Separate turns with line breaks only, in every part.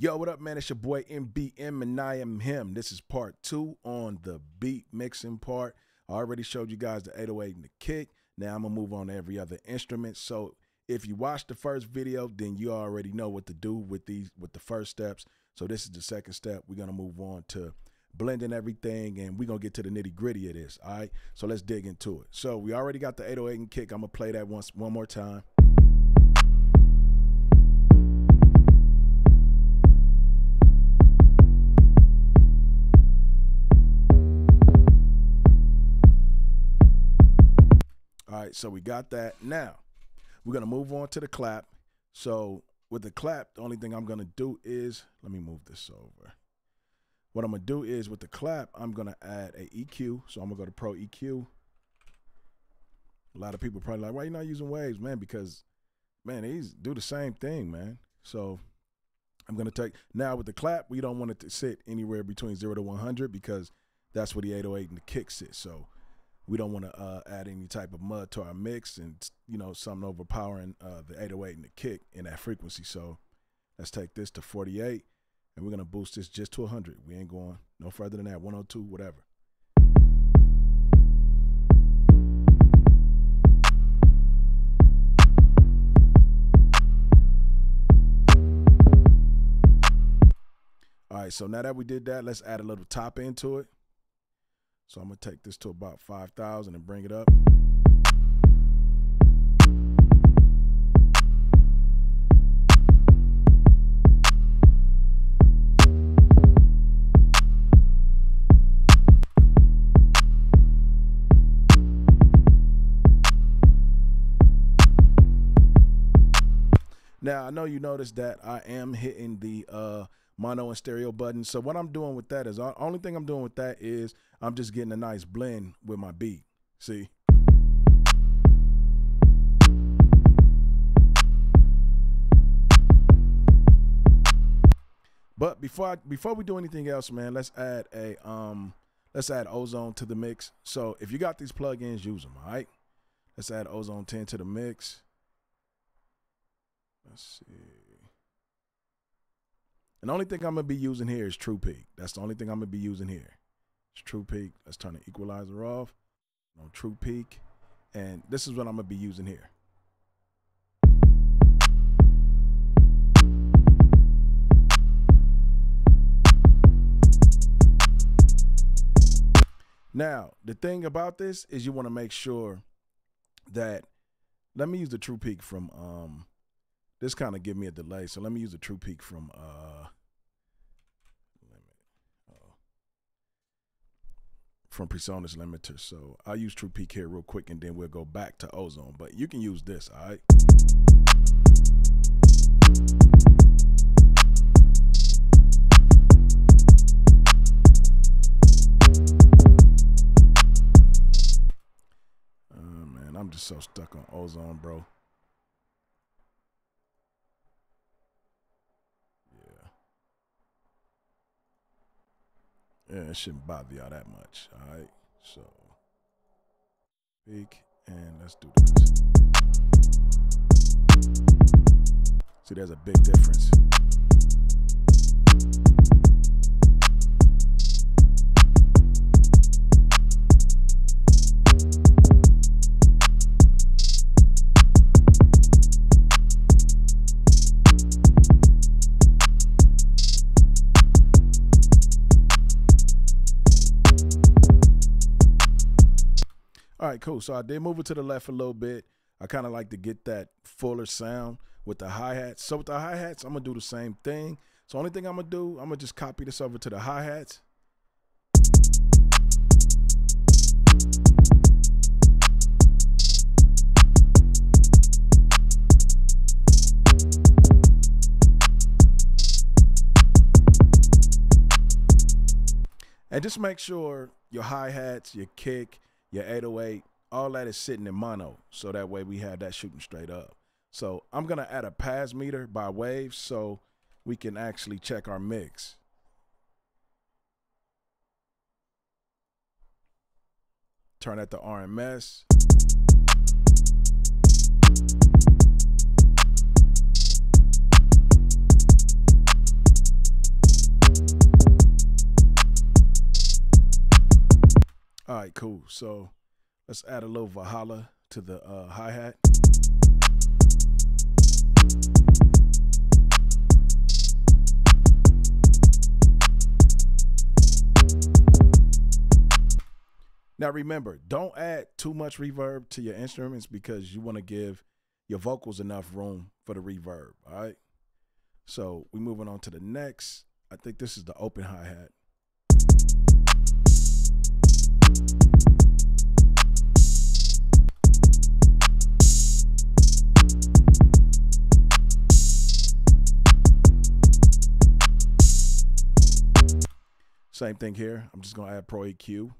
Yo, what up, man? It's your boy MBM, and I am him. This is part 2 on the beat mixing part. I already showed you guys the 808 and the kick. Now I'm going to move on to every other instrument. So if you watched the first video, then you already know what to do with the first steps. So this is the second step. We're going to move on to blending everything, and we're going to get to the nitty gritty of this, all right? So let's dig into it. So we already got the 808 and kick. I'm going to play that one more time. All right, so we got that. Now, we're going to move on to the clap. So with the clap, the only thing I'm going to do is, let me move this over. What I'm going to do is with the clap, I'm going to add a EQ. So I'm going to go to Pro EQ. A lot of people probably like, why are you not using waves, man? Because, man, these do the same thing, man. So I'm going to take, now with the clap, we don't want it to sit anywhere between 0 to 100 because that's where the 808 and the kick sit. So we don't want to add any type of mud to our mix and, you know, something overpowering the 808 and the kick in that frequency. So let's take this to 48, and we're going to boost this just to 100. We ain't going no further than that, 102, whatever. All right, so now that we did that, let's add a little top into it. So I'm going to take this to about 5,000 and bring it up. Now, I know you noticed that I am hitting the mono and stereo button. So what I'm doing with that is, the only thing I'm doing with that is I'm just getting a nice blend with my beat. See? But before we do anything else, man, let's add Ozone to the mix. So if you got these plugins, use them, all right? Let's add Ozone 10 to the mix. Let's see. And the only thing I'm going to be using here is True Peak. That's the only thing I'm going to be using here. It's True Peak. Let's turn the equalizer off on True Peak. And this is what I'm going to be using here. Now, the thing about this is you want to make sure that, let me use the True Peak from, this kind of give me a delay. So let me use the True Peak from, from PreSonus Limiter. So I'll use True Peak here real quick, and then we'll go back to Ozone. But you can use this, all right? Man, I'm just so stuck on Ozone, bro. Yeah, it shouldn't bother y'all that much, all right? So, peak, and let's do this. See, there's a big difference. All right, cool. So I did move it to the left a little bit. I kind of like to get that fuller sound with the hi-hats. So with the hi-hats, I'm going to do the same thing. So only thing I'm going to do, I'm going to just copy this over to the hi-hats. And just make sure your hi-hats, your kick, your 808, all that is sitting in mono, so that way we have that shooting straight up. So I'm going to add a pass meter by waves so we can actually check our mix. Turn that to RMS. All right, cool. So let's add a little Valhalla to the hi-hat. Now remember, don't add too much reverb to your instruments because you want to give your vocals enough room for the reverb, all right? So we're moving on to the next. I think this is the open hi-hat. Same thing here. I'm just going to add Pro EQ.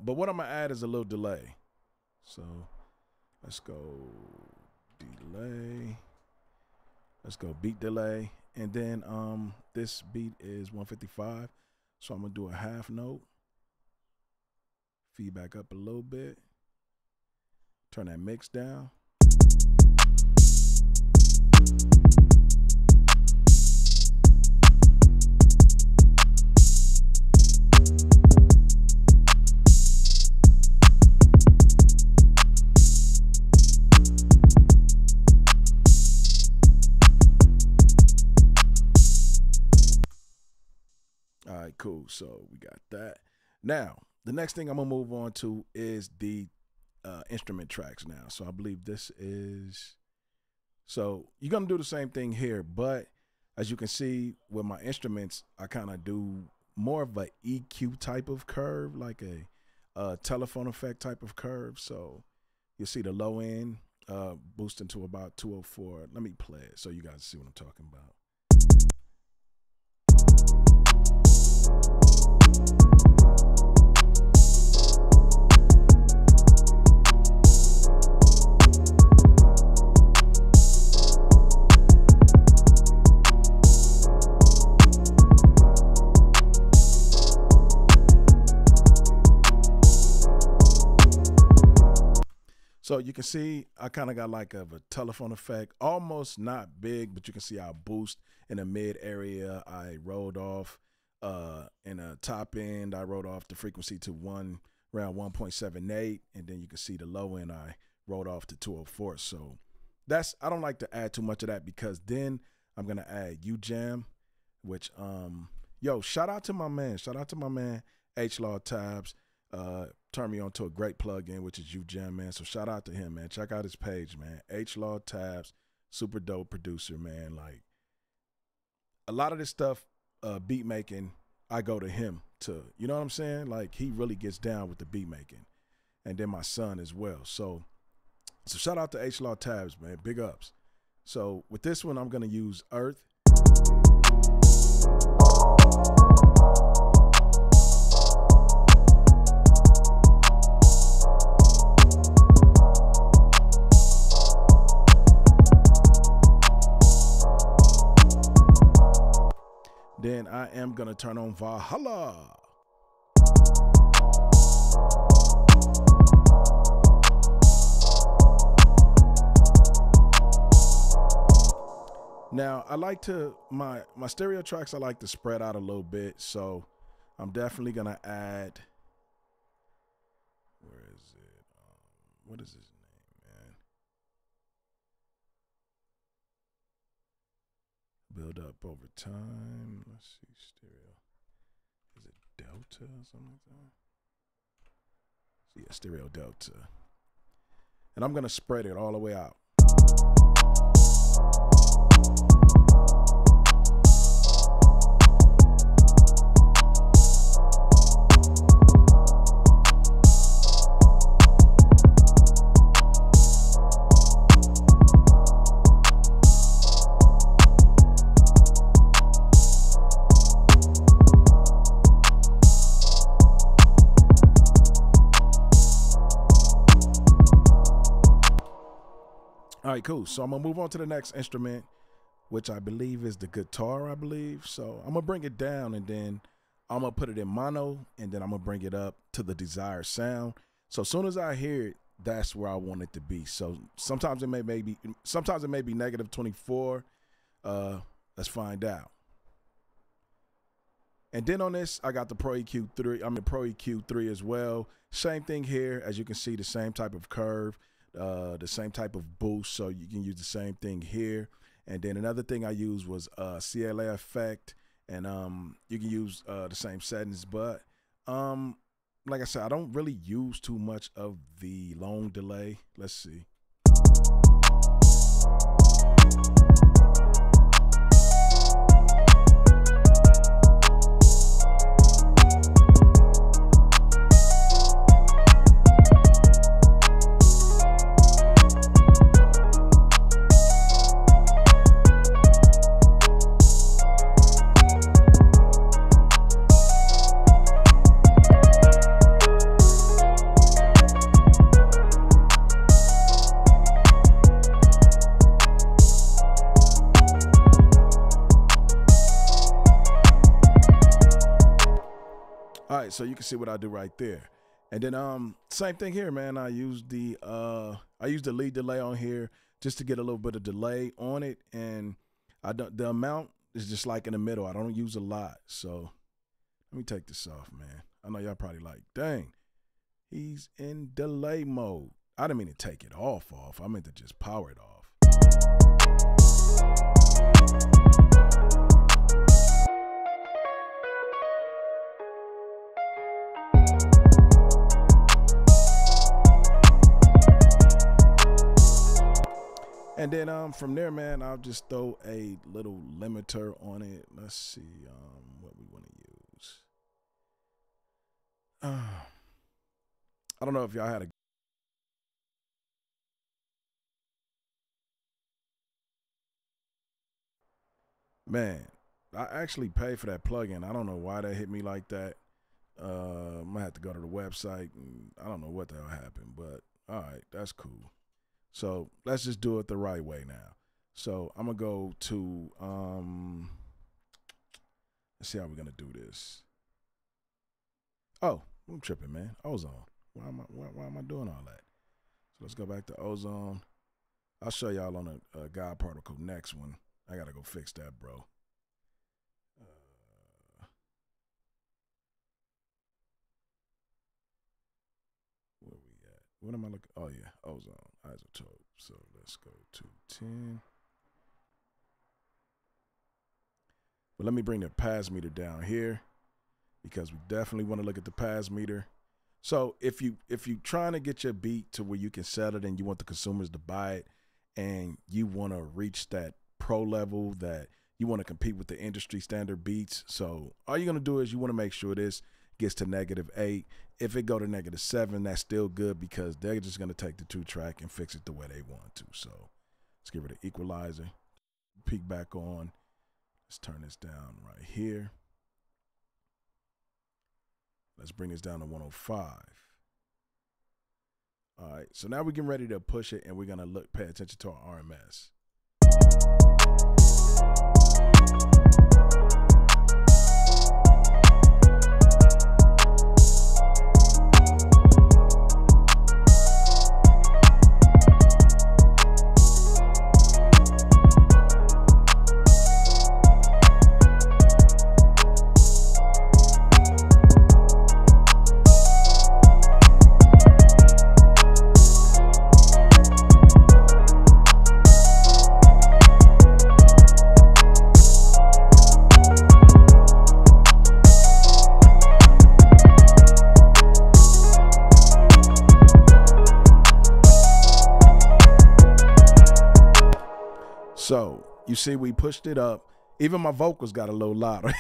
But what I'm going to add is a little delay. So let's go delay. Let's go beat delay. And then this beat is 155. So I'm going to do a half note. Feedback up a little bit. Turn that mix down. All right, cool. So we got that. Now, the next thing I'm going to move on to is the instrument tracks now. So I believe this is, so you're going to do the same thing here, but as you can see with my instruments, I kind of do more of a EQ type of curve, like a telephone effect type of curve. So you'll see the low end boosting to about 204. Let me play it so you guys see what I'm talking about. So you can see I kind of got like a telephone effect, almost not big, but you can see I boost in the mid area. I rolled off in a top end. I rolled off the frequency to around 1.78, and then you can see the low end I rolled off to 204. So that's, I don't like to add too much of that because then I'm gonna add UJam, which yo, shout out to my man H-Law Tabs. Turned me on to a great plugin, which is UJam, man. So shout out to him, man. Check out his page, man. H-Law Tabs, super dope producer, man. Like a lot of this stuff, beat making, I go to him to, you know what I'm saying? Like he really gets down with the beat making, and then my son as well. So shout out to H-Law Tabs, man. Big ups. So with this one, I'm gonna use Earth. Then I am gonna turn on Valhalla. Now I like to, my stereo tracks I like to spread out a little bit, so I'm definitely gonna add, where is it? What is his name, man? Build up over time. Let's see, stereo. Is it Delta or something like that? Yeah, stereo Delta. And I'm gonna spread it all the way out. All right, cool. So I'm gonna move on to the next instrument, which I believe is the guitar, I believe. So I'm gonna bring it down and then I'm going to put it in mono, and then I'm going to bring it up to the desired sound. So as soon as I hear it, that's where I want it to be. So sometimes it may be negative 24. Let's find out. And then on this, I got the Pro EQ3. I'm the Pro EQ3 as well. Same thing here. As you can see, the same type of curve, the same type of boost. So you can use the same thing here. And then another thing I used was CLA effect. And you can use the same settings. But like I said, I don't really use too much of the long delay. Let's see. All right, so you can see what I do right there. And then same thing here, man. I use the lead delay on here just to get a little bit of delay on it, and the amount is just like in the middle. I don't use a lot. So let me take this off, man. I know y'all probably like, dang, he's in delay mode. I didn't mean to take it off. I meant to just power it off. And then from there, man, I'll just throw a little limiter on it. Let's see what we want to use. I don't know if y'all had a man. I actually paid for that plugin. I don't know why that hit me like that. I might have to go to the website. And I don't know what the hell happened, but all right, that's cool. So let's just do it the right way now. So I'm gonna go to let's see how we're gonna do this. Oh, I'm tripping, man. Ozone. Why am I doing all that? So let's go back to Ozone. I'll show y'all on a God particle next one. I gotta go fix that, bro. Where we at? What am I looking? Oh yeah, ozone, isotope. So let's go to 10. But let me bring the pass meter down here because we definitely want to look at the pass meter. So if you trying to get your beat to where you can sell it and you want the consumers to buy it and you want to reach that pro level that you want to compete with the industry standard beats, so all you're going to do is you want to make sure this gets to -8. If it go to -7, that's still good because they're just going to take the 2-track and fix it the way they want to. So let's get rid of equalizer, peak back on. Let's turn this down right here. Let's bring this down to 105. All right, so now we're getting ready to push it and we're gonna pay attention to our RMS. So you see, we pushed it up. Even my vocals got a little louder.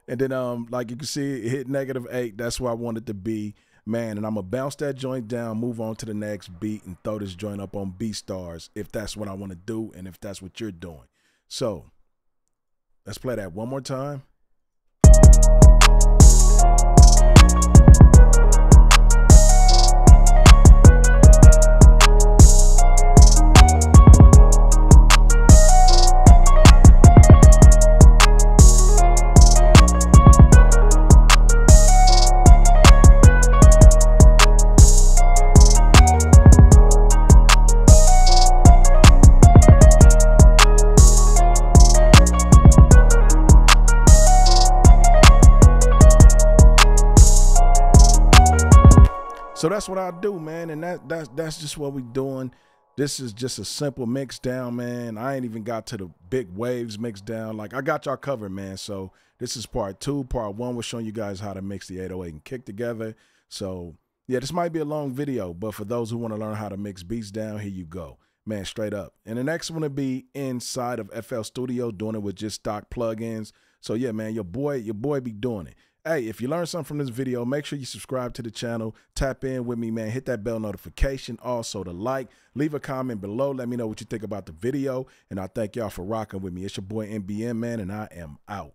And then, like you can see, it hit -8. That's where I want it to be, man. And I'm gonna bounce that joint down, move on to the next beat, and throw this joint up on BeatStars if that's what I want to do, and if that's what you're doing. So let's play that one more time. So that's what I do, man. And that's just what we doing. This is just a simple mix down, man. I ain't even got to the big waves mix down. Like, I got y'all covered, man. So this is part 2. Part 1 was showing you guys how to mix the 808 and kick together. So yeah, this might be a long video, but for those who want to learn how to mix beats down, here you go, man, straight up. And the next one will be inside of FL Studio, doing it with just stock plugins. So yeah, man, your boy be doing it. Hey, if you learned something from this video, make sure you subscribe to the channel, tap in with me, man, hit that bell notification, also the like, leave a comment below, let me know what you think about the video, and I thank y'all for rocking with me. It's your boy NBN, man, and I am out.